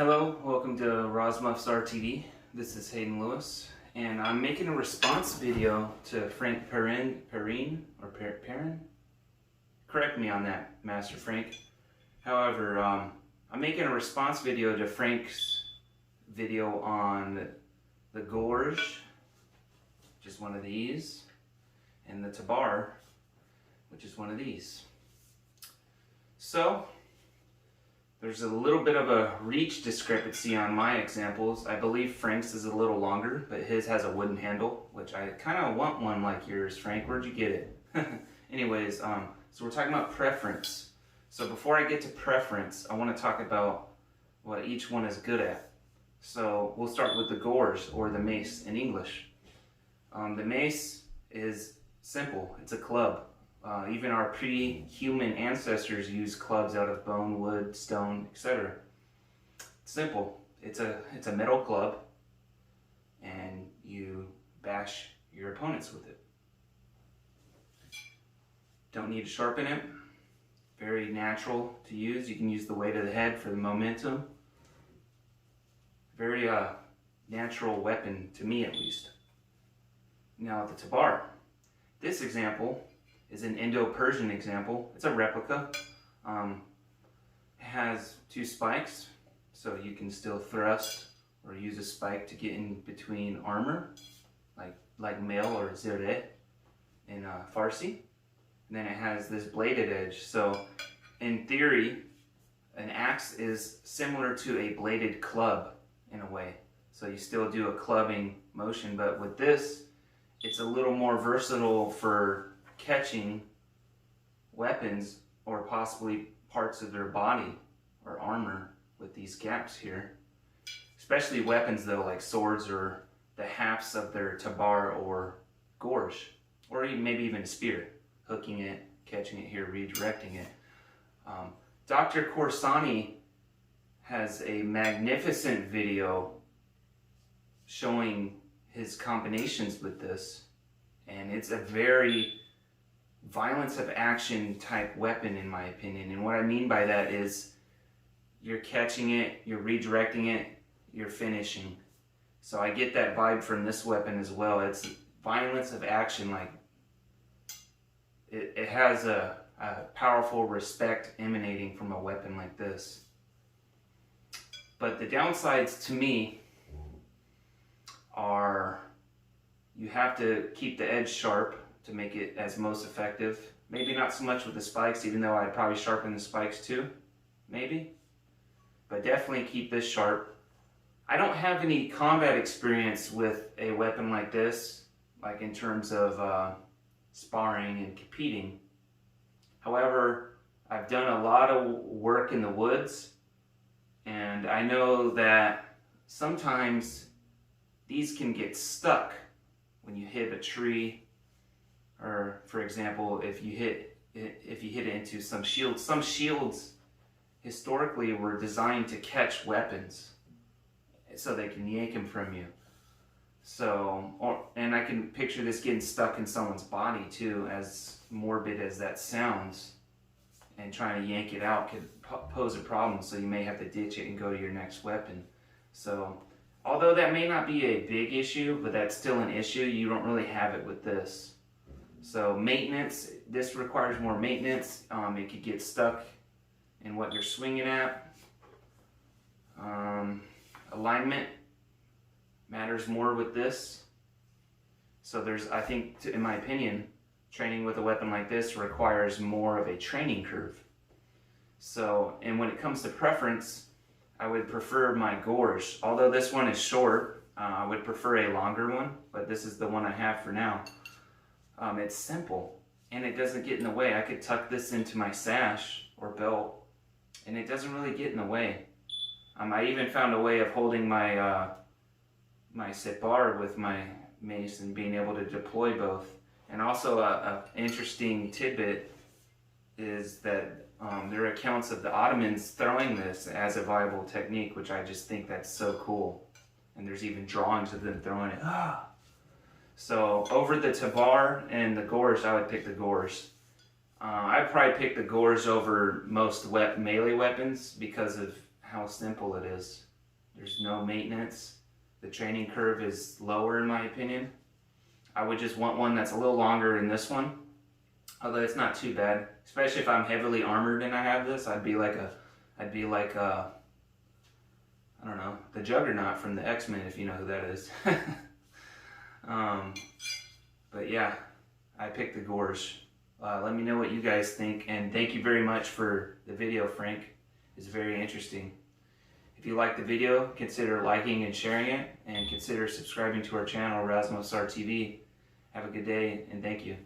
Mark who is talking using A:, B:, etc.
A: Hello, welcome to Razmafzar TV. This is Hayden Lewis, and I'm making a response video to Frank Perrin. Correct me on that, Master Frank. However, I'm making a response video to Frank's video on the Gorz, which is one of these, and the Tabar, which is one of these. So, there's a little bit of a reach discrepancy on my examples. I believe Frank's is a little longer, but his has a wooden handle, which I kind of want one like yours, Frank. Where'd you get it? Anyways, so we're talking about preference. So before I get to preference, I want to talk about what each one is good at. So we'll start with the Gorz, or the Mace in English. The Mace is simple. It's a club. Even our pre-human ancestors used clubs out of bone, wood, stone, etc. Simple. It's a metal club, and you bash your opponents with it. Don't need to sharpen it. Very natural to use. You can use the weight of the head for the momentum. Very natural weapon, to me at least. Now the Tabar. This example is an Indo-Persian example. It's a replica. It has two spikes, so you can still thrust or use a spike to get in between armor, like mail or zireh in Farsi. And then it has this bladed edge. So in theory, an axe is similar to a bladed club in a way. So you still do a clubbing motion, but with this, it's a little more versatile for catching weapons or possibly parts of their body or armor with these gaps here. Especially weapons though, like swords or the halves of their Tabar or Gorz, or even, maybe even a spear, hooking it, catching it here, redirecting it. Dr. Corsani has a magnificent video showing his combinations with this, and it's a very violence of action type weapon in my opinion. And what I mean by that is you're catching it, you're redirecting it, you're finishing. So I get that vibe from this weapon as well. It's violence of action. Like it has a powerful respect emanating from a weapon like this. But the downsides to me are you have to keep the edge sharp to make it as most effective. Maybe not so much with the spikes, even though I'd probably sharpen the spikes too, maybe. But definitely keep this sharp. I don't have any combat experience with a weapon like this, like in terms of sparring and competing. However, I've done a lot of work in the woods, and I know that sometimes these can get stuck when you hit a tree. Or, for example, if you hit it into some shields historically were designed to catch weapons, so they can yank them from you. So, and I can picture this getting stuck in someone's body too, as morbid as that sounds. And trying to yank it out could pose a problem, so you may have to ditch it and go to your next weapon. So, although that may not be a big issue, but that's still an issue. You don't really have it with this. So maintenance, this requires more maintenance. It could get stuck in what you're swinging at. Alignment matters more with this. So I think, in my opinion, training with a weapon like this requires more of a training curve. So, and when it comes to preference, I would prefer my Gorz. Although this one is short, I would prefer a longer one, but this is the one I have for now. It's simple, and it doesn't get in the way. I could tuck this into my sash or belt, and it doesn't really get in the way. I even found a way of holding my my Tabar with my mace and being able to deploy both. And also a interesting tidbit is that there are accounts of the Ottomans throwing this as a viable technique, which I just think that's so cool. And there's even drawings of them throwing it. So over the Tabar and the Gorz, I would pick the Gorz. I'd probably pick the Gorz over most melee weapons because of how simple it is. There's no maintenance. The training curve is lower in my opinion. I would just want one that's a little longer than this one. Although it's not too bad. Especially if I'm heavily armored and I have this, I'd be like I don't know, the Juggernaut from the X-Men, if you know who that is. But yeah, I picked the Gorz. Let me know what you guys think, and thank you very much for the video, Frank. It's very interesting. If you like the video, consider liking and sharing it, and consider subscribing to our channel, Razmafzar TV. Have a good day, and thank you.